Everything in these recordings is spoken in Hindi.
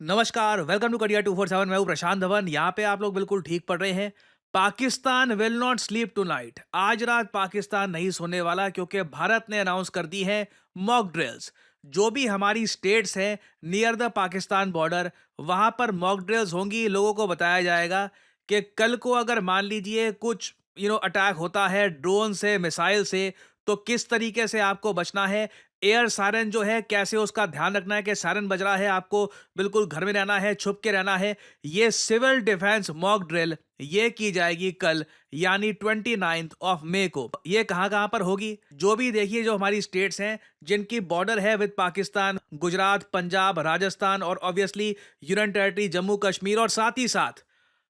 नमस्कार, वेलकम टू कटिया 247। मैं हूं प्रशांत धवन। यहाँ पे आप लोग बिल्कुल ठीक पढ़ रहे हैं। Pakistan will not sleep tonight. आज रात पाकिस्तान नहीं सोने वाला, क्योंकि भारत ने अनाउंस कर दी है मॉक ड्रिल्स। जो भी हमारी स्टेट्स हैं नियर द पाकिस्तान बॉर्डर, वहां पर मॉक ड्रिल्स होंगी। लोगों को बताया जाएगा कि कल को अगर मान लीजिए कुछ अटैक होता है ड्रोन से, मिसाइल से, तो किस तरीके से आपको बचना है। एयर सायरन जो है, कैसे उसका ध्यान रखना है कि सायरन बज रहा है, आपको बिल्कुल घर में रहना है, छुप के रहना है। ये सिविल डिफेंस मॉक ड्रिल ये की जाएगी कल, यानी 29 ऑफ मई को। ये कहां कहां पर होगी? जो भी देखिए, जो हमारी स्टेट्स हैं जिनकी बॉर्डर है विद पाकिस्तान, गुजरात, पंजाब, राजस्थान और obviously union territory Jammu Kashmir, और साथ ही साथ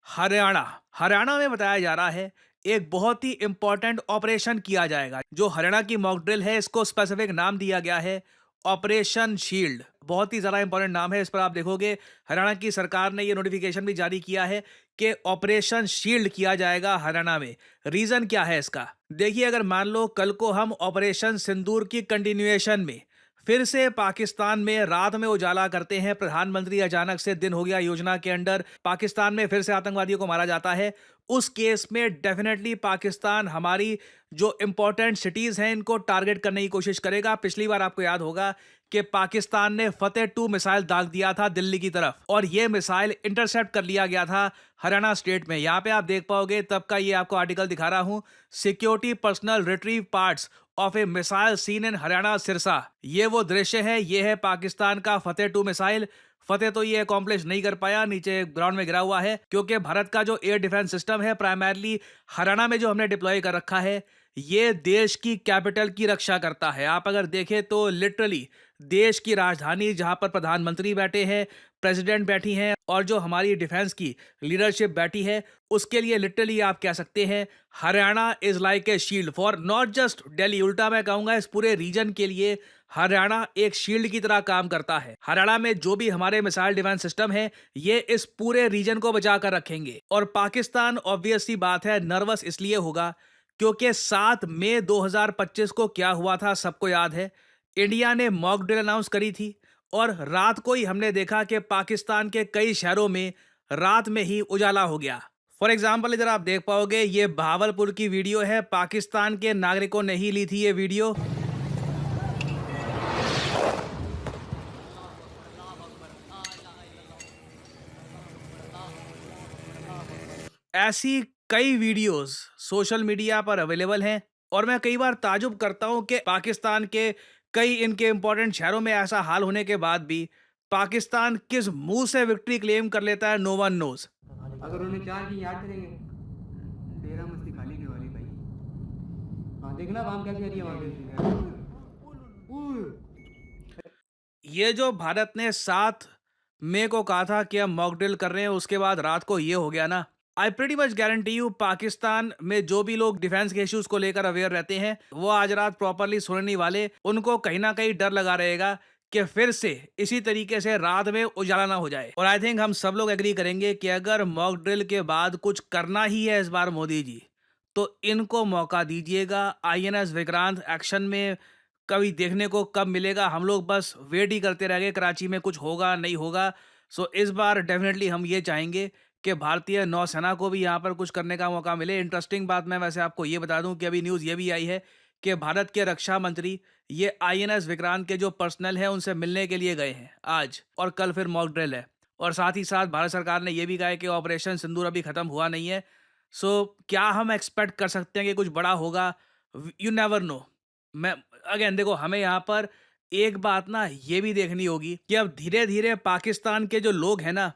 हरियाणा। हरियाणा में बताया जा रहा है एक बहुत ही इंपॉर्टेंट ऑपरेशन किया जाएगा। जो हरियाणा की मॉक ड्रिल है, इसको स्पेसिफिक नाम दिया गया है ऑपरेशन शील्ड। बहुत ही ज्यादा इंपॉर्टेंट नाम है। इस पर आप देखोगे हरियाणा की सरकार ने ये नोटिफिकेशन भी जारी किया है कि ऑपरेशन शील्ड किया जाएगा हरियाणा में। रीजन क्या है इसका? देखिए, अगर मान लो कल को हम ऑपरेशन सिंदूर की कंटिन्यूएशन में फिर से पाकिस्तान में रात में उजाला करते हैं, प्रधानमंत्री अचानक से दिन हो गया योजना के अंडर पाकिस्तान में फिर से आतंकवादियों को मारा जाता है, उस केस में डेफिनेटली पाकिस्तान हमारी जो इंपॉर्टेंट सिटीज हैं इनको टारगेट करने की कोशिश करेगा। पिछली बार आपको याद होगा कि पाकिस्तान ने फतेह 2 मिसाइल दाग दिया था दिल्ली की तरफ, और यह मिसाइल इंटरसेप्ट कर लिया गया था हरियाणा स्टेट में। यहां पे आप देख पाओगे, तब का ये आपको आर्टिकल दिखा रहा हूं, security personal retrieve parts of A missile seen in Haryana Sirsa. ये वो दृश्य है, ये है पाकिस्तान का फतेह 2 मिसाइल। फतेह तो ये अकॉम्प्लिश नहीं कर पाया, नीचे ग्राउंड में गिरा हुआ है, क्योंकि भारत का जो एयर डिफेंस सिस्टम है प्राइमरली हरियाणा में जो हमने डिप्लॉय कर रखा है, ये देश की कैपिटल की रक्षा करता है। आप अगर देखें तो लिटरली देश की राजधानी, जहां पर प्रधानमंत्री बैठे हैं, प्रेसिडेंट बैठी हैं, और जो हमारी डिफेंस की लीडरशिप बैठी है, उसके लिए लिटरली आप कह सकते हैं Haryana is like a shield for not just Delhi. उल्टा मैं कहूंगा इस पूरे रीजन के लिए हरियाणा एक शील्ड की तरह काम करता है। हरियाणा में जो भी हमारे मिसाइल डिफेंस सिस्टम है, ये इस पूरे रीजन को बचा कर रखेंगे। और पाकिस्तान ऑब्वियस सी बात है नर्वस इसलिए होगा क्योंकि 7 मई 2025 को क्या हुआ था सबको याद है। इंडिया ने मॉक ड्रिल अनाउंस करी थी, और रात को ही हमने देखा कि पाकिस्तान के कई शहरों में रात में ही उजाला हो गया। फॉर एग्जाम्पल इधर आप देख पाओगे, ये भावलपुर की वीडियो है, पाकिस्तान के नागरिकों ने ही ली थी ये वीडियो। ऐसी कई वीडियोस सोशल मीडिया पर अवेलेबल हैं, और मैं कई बार ताजुब करता हूं कि पाकिस्तान के कई इनके इंपॉर्टेंट शहरों में ऐसा हाल होने के बाद भी पाकिस्तान किस मुंह से विक्ट्री क्लेम कर लेता है, नो वन नोज। अगर उन्हें चार की याद करेंगे, तेरा मस्ती खाली नहीं वाली भाई। हाँ देखना काम कैसे करिए वहाँ पे। ये जो भारत ने 7 मई को कहा था कि हम मॉक ड्रिल कर रहे हैं, उसके बाद रात को ये हो गया ना। I pretty much guarantee you, Pakistan में जो भी लोग डिफेंस के इश्यूज को लेकर अवेयर रहते हैं, वो आज रात प्रॉपरली सोने नहीं वाले। उनको कहीं ना कहीं डर लगा रहेगा कि फिर से इसी तरीके से रात में उजाला ना हो जाए। और आई थिंक हम सब लोग एग्री करेंगे कि अगर मॉक ड्रिल के बाद कुछ करना ही है इस बार मोदी जी, तो इनको मौका दीजिएगा। आईएनएस विक्रांत एक्शन में कभी देखने को कब मिलेगा? हम लोग बस वेट ही करते रह गए, कराची में कुछ होगा नहीं होगा। सो इस बार डेफिनेटली हम ये चाहेंगे कि भारतीय नौसेना को भी यहाँ पर कुछ करने का मौका मिले। इंटरेस्टिंग बात मैं वैसे आपको ये बता दूं कि अभी न्यूज़ ये भी आई है कि भारत के रक्षा मंत्री ये आईएनएस विक्रांत के जो पर्सनल हैं उनसे मिलने के लिए गए हैं आज, और कल फिर मॉक ड्रिल है। और साथ ही साथ भारत सरकार ने यह भी कहा है कि ऑपरेशन सिंदूर अभी खत्म हुआ नहीं है। सो क्या हम एक्सपेक्ट कर सकते हैं कि कुछ बड़ा होगा? You never know. मैं अगेन देखो, हमें यहाँ पर एक बात ना ये भी देखनी होगी कि अब धीरे धीरे पाकिस्तान के जो लोग हैं ना,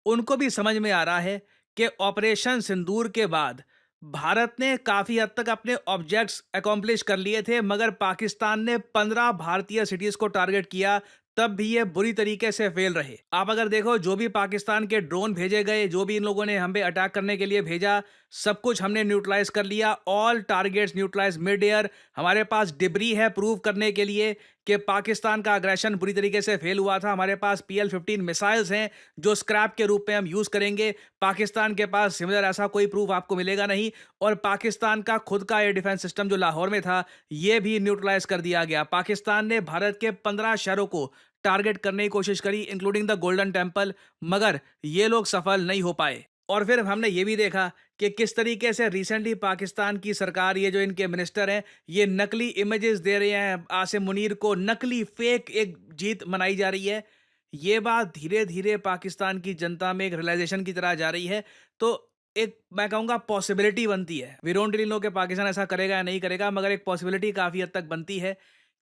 उनको भी समझ में आ रहा है कि ऑपरेशन सिंदूर के बाद भारत ने काफी हद तक अपने ऑब्जेक्ट्स अकॉम्प्लिश कर लिए थे, मगर पाकिस्तान ने 15 भारतीय सिटीज को टारगेट किया, तब भी ये बुरी तरीके से फेल रहे। आप अगर देखो, जो भी पाकिस्तान के ड्रोन भेजे गए, जो भी इन लोगों ने हम पे अटैक करने के लिए भेजा, सब कुछ हमने न्यूट्रलाइज कर लिया। All targets neutralise mid air. हमारे पास डिब्री है प्रूव करने के लिए कि पाकिस्तान का अग्रेशन बुरी तरीके से फेल हुआ था। हमारे पास PL-15 मिसाइल्स हैं जो स्क्रैप के रूप में हम यूज करेंगे। पाकिस्तान के पास सिमिलर ऐसा कोई प्रूफ आपको मिलेगा नहीं। और पाकिस्तान का खुद का एयर डिफेंस सिस्टम जो लाहौर में था, यह भी न्यूट्रलाइज कर दिया गया। पाकिस्तान ने भारत के 15 शहरों को टारगेट करने की कोशिश करी, इंक्लूडिंग द गोल्डन टेम्पल, मगर ये लोग सफल नहीं हो पाए। और फिर हमने ये भी देखा कि किस तरीके से रिसेंटली पाकिस्तान की सरकार, ये जो इनके मिनिस्टर हैं, ये नकली इमेजेस दे रहे हैं आसिम मुनीर को, नकली फेक एक जीत मनाई जा रही है। ये बात धीरे धीरे पाकिस्तान की जनता में एक रियलाइजेशन की तरह जा रही है। तो एक मैं कहूँगा पॉसिबिलिटी बनती है, वी डोंट रियली नो कि पाकिस्तान ऐसा करेगा या नहीं करेगा, मगर एक पॉसिबिलिटी काफ़ी हद तक बनती है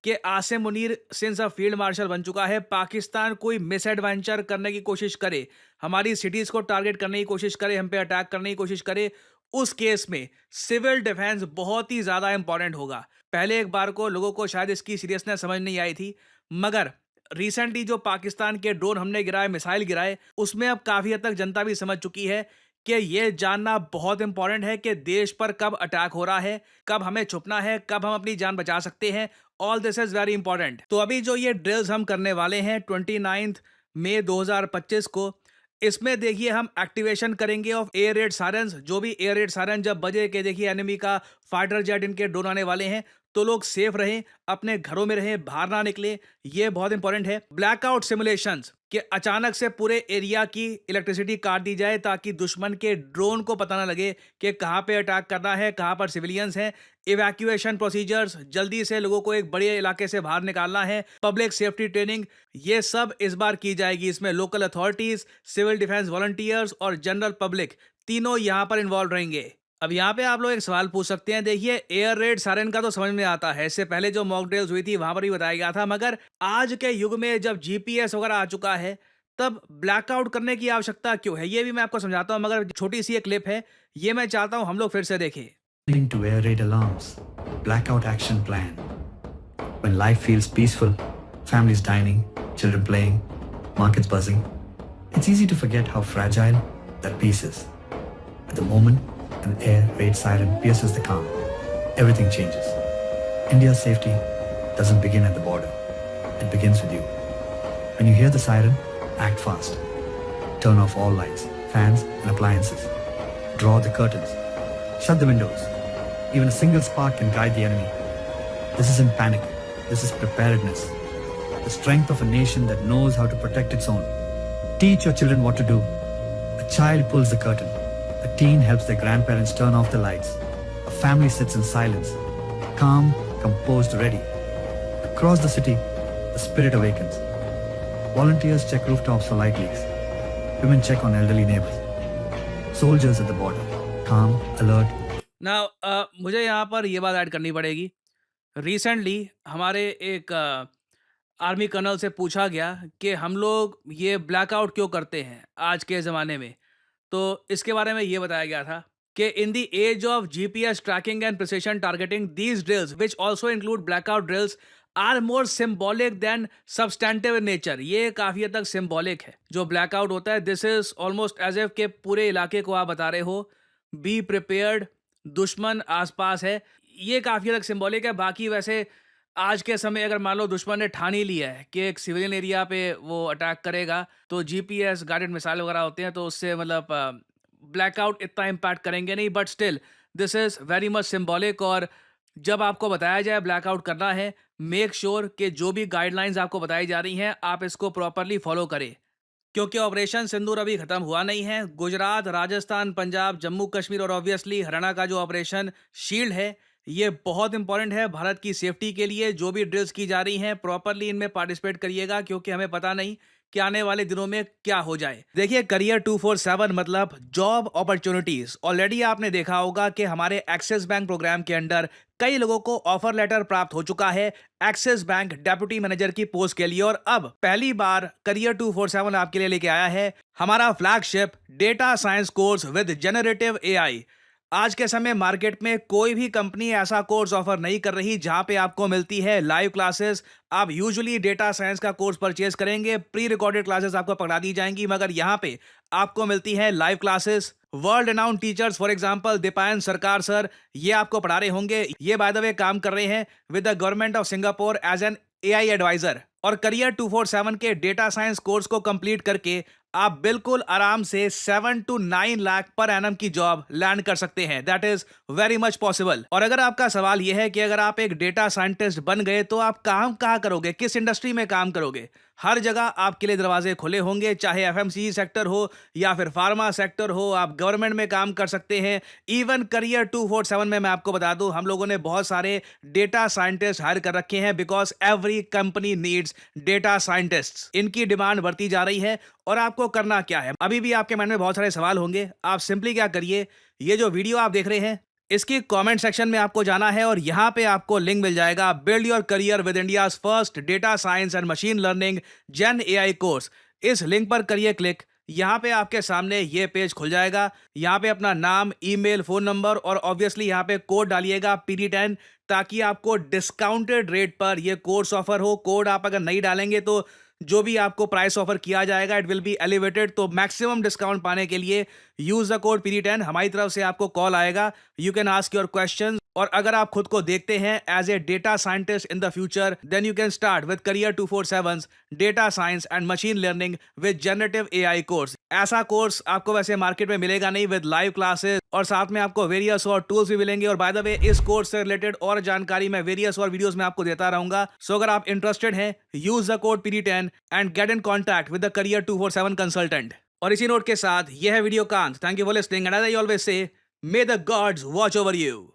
कि Asim Munir since a field marshal बन चुका है, पाकिस्तान कोई मिस एडवेंचर करने की कोशिश करे, हमारी सिटीज़ को टारगेट करने की कोशिश करे, हम पे अटैक करने की कोशिश करे, उस केस में सिविल डिफेंस बहुत ही ज़्यादा इंपॉर्टेंट होगा। पहले एक बार को लोगों को शायद इसकी सीरियसनेस समझ नहीं आई थी, मगर रिसेंटली जो पाकिस्तान के ड्रोन हमने गिराए, मिसाइल गिराए, उसमें अब काफ़ी हद तक जनता भी समझ चुकी है कि ये जानना बहुत इंपॉर्टेंट है कि देश पर कब अटैक हो रहा है, कब हमें छुपना है, कब हम अपनी जान बचा सकते हैं। All this is very important. तो अभी जो ये ड्रिल्स हम करने वाले हैं 29 मई 2025 को, इसमें देखिए हम एक्टिवेशन करेंगे ऑफ एयर रेड सायरन्स। जो भी एयर रेड सायरन जब बजे के देखिए एनिमी का फाइटर जेट इनके ड्रोन आने वाले हैं, तो लोग सेफ रहें, अपने घरों में रहें, बाहर ना निकले, ये बहुत इंपॉर्टेंट है। ब्लैकआउट सिमुलेशंस कि अचानक से पूरे एरिया की इलेक्ट्रिसिटी काट दी जाए ताकि दुश्मन के ड्रोन को पता ना लगे कि कहाँ पे अटैक करना है, कहाँ पर सिविलियंस हैं। इवैक्यूएशन प्रोसीजर्स, जल्दी से लोगों को एक बड़े इलाके से बाहर निकालना है। पब्लिक सेफ्टी ट्रेनिंग, ये सब इस बार की जाएगी। इसमें local authorities, civil defence volunteers और जनरल पब्लिक तीनों यहाँ पर इन्वॉल्व रहेंगे। अब यहाँ पे आप लोग एक सवाल पूछ सकते हैं, देखिए एयर रेड सायरन का तो समझ में आता है, इससे पहले जो मॉक ड्रिल्स हुई थी वहां पर भी बताया गया था, मगर आज के युग में जब जीपीएस वगैरह आ चुका है, तब ब्लैकआउट करने की आवश्यकता क्यों है, ये भी मैं आपको समझाता हूँ, मगर छोटी सी एक क्लिप है, ये मैं चाहता हूँ हम लोग फिर से देखें। To air raid alarms, blackout action plan. When life feels peaceful, families dining, children playing, markets buzzing, it's easy to forget how fragile that peace is. At the moment an air raid siren pierces the calm, everything changes. India's safety doesn't begin at the border. It begins with you. When you hear the siren, act fast. Turn off all lights, fans and appliances. Draw the curtains. Shut the windows. Even a single spark can guide the enemy. This isn't panic. This is preparedness. The strength of a nation that knows how to protect its own. Teach your children what to do. A child pulls the curtain. A teen helps their grandparents turn off the lights. A family sits in silence, calm, composed, ready. Across the city, the spirit awakens. Volunteers check rooftops for light leaks. Women check on elderly neighbors. Soldiers at the border, calm, alert. ना मुझे यहाँ पर ये बात ऐड करनी पड़ेगी। रिसेंटली हमारे एक आर्मी कर्नल से पूछा गया कि हम लोग ये ब्लैकआउट क्यों करते हैं आज के ज़माने में। तो इसके बारे में ये बताया गया था कि in the age of GPS tracking and precision targeting, these drills which also include blackout drills are more symbolic than substantive in nature. ये काफ़ी हद तक सिम्बॉलिक है। जो ब्लैकआउट होता है, this is almost as if के पूरे इलाके को आप बता रहे हो बी प्रिपेयर्ड, दुश्मन आसपास है। ये काफ़ी हद तक सिम्बॉलिक है। बाकी वैसे आज के समय अगर मान लो दुश्मन ने ठान ही लिया है कि एक सिविलियन एरिया पे वो अटैक करेगा, तो जीपीएस गाइडेड मिसाइल वगैरह होते हैं, तो उससे मतलब ब्लैकआउट इतना इम्पैक्ट करेंगे नहीं, but still this is very much symbolic. और जब आपको बताया जाए ब्लैकआउट करना है, मेक श्योर कि जो भी गाइडलाइंस आपको बताई जा रही हैं आप इसको प्रॉपरली फॉलो करें, क्योंकि ऑपरेशन सिंदूर अभी खत्म हुआ नहीं है। गुजरात, राजस्थान, पंजाब, जम्मू कश्मीर और ऑब्वियसली हरियाणा का जो ऑपरेशन शील्ड है, ये बहुत इंपॉर्टेंट है भारत की सेफ्टी के लिए। जो भी ड्रिल्स की जा रही हैं प्रॉपरली इनमें पार्टिसिपेट करिएगा, क्योंकि हमें पता नहीं कि आने वाले दिनों में क्या हो जाए। देखिए, करियर 247 मतलब जॉब अपॉर्चुनिटीज। ऑलरेडी आपने देखा होगा कि हमारे एक्सिस बैंक प्रोग्राम के अंडर कई लोगों को ऑफर लेटर प्राप्त हो चुका है एक्सिस बैंक डेप्यूटी मैनेजर की पोस्ट के लिए। और अब पहली बार करियर 247 आपके लिए लेके आया है हमारा flagship data science course with generative AI. आज के समय मार्केट में कोई भी कंपनी ऐसा कोर्स ऑफर नहीं कर रही जहां पे आपको मिलती है लाइव क्लासेस। आप यूजुअली डेटा साइंस का कोर्स परचेज करेंगे, प्री रिकॉर्डेड क्लासेस आपको पढ़ा दी जाएंगी, मगर यहां पे आपको मिलती है live classes. World renowned teachers, for example Deepayan सरकार सर, ये आपको पढ़ा रहे होंगे। ये बाय द वे काम कर रहे हैं with the government of Singapore as an AI adviser. और करियर 247 के डेटा साइंस कोर्स को कंप्लीट करके आप बिल्कुल आराम से 7 to 9 लाख पर एनम की जॉब लैंड कर सकते हैं। That is very much possible. और अगर आपका सवाल यह है कि अगर आप एक डेटा साइंटिस्ट बन गए तो आप काम कहाँ करोगे, किस इंडस्ट्री में काम करोगे, हर जगह आपके लिए दरवाजे खुले होंगे, चाहे एफएमसीजी सेक्टर हो या फिर फार्मा सेक्टर हो, आप गवर्नमेंट में काम कर सकते हैं। इवन करियर 247 में मैं आपको बता दूं, हम लोगों ने बहुत सारे डेटा साइंटिस्ट हायर कर रखे हैं because every company needs data scientists. इनकी डिमांड बढ़ती जा रही है। और आपको करना क्या है, अभी भी आपके मन में बहुत सारे सवाल होंगे। आप सिंपली क्या करिए, ये जो वीडियो आप देख रहे हैं इसकी कमेंट सेक्शन में आपको जाना है और यहां पे आपको लिंक मिल जाएगा build your career with India's first data science and machine learning Gen AI course. इस लिंक पर करिए क्लिक। यहाँ पे आपके सामने ये पेज खुल जाएगा। यहाँ पे अपना नाम, ईमेल, फोन नंबर और ऑब्वियसली यहाँ पे कोड डालिएगा PD10, ताकि आपको डिस्काउंटेड रेट पर ये कोर्स ऑफर हो। कोड आप अगर नहीं डालेंगे तो जो भी आपको प्राइस ऑफर किया जाएगा इट विल बी एलिवेटेड। तो मैक्सिमम डिस्काउंट पाने के लिए यूज द कोड PD10। हमारी तरफ से आपको कॉल आएगा, you can ask your question. और अगर आप खुद को देखते हैं as a data scientist in the future, then you can start with career 247 data science and machine learning with generative AI course. ऐसा कोर्स आपको वैसे मार्केट में मिलेगा नहीं, विद लाइव क्लासेस और साथ में आपको वेरियस और टूल्स भी मिलेंगे। और बाय द वे, इस कोर्स से रिलेटेड और जानकारी मैं वेरियस और वीडियोस में आपको देता रहूंगा। सो अगर आप इंटरेस्टेड हैं, use the code PD10 and get in contact with the career 247 consultant. और इसी नोट के साथ यह है वीडियो का अंत। Thank you for listening and as I always say, may the gods watch over you.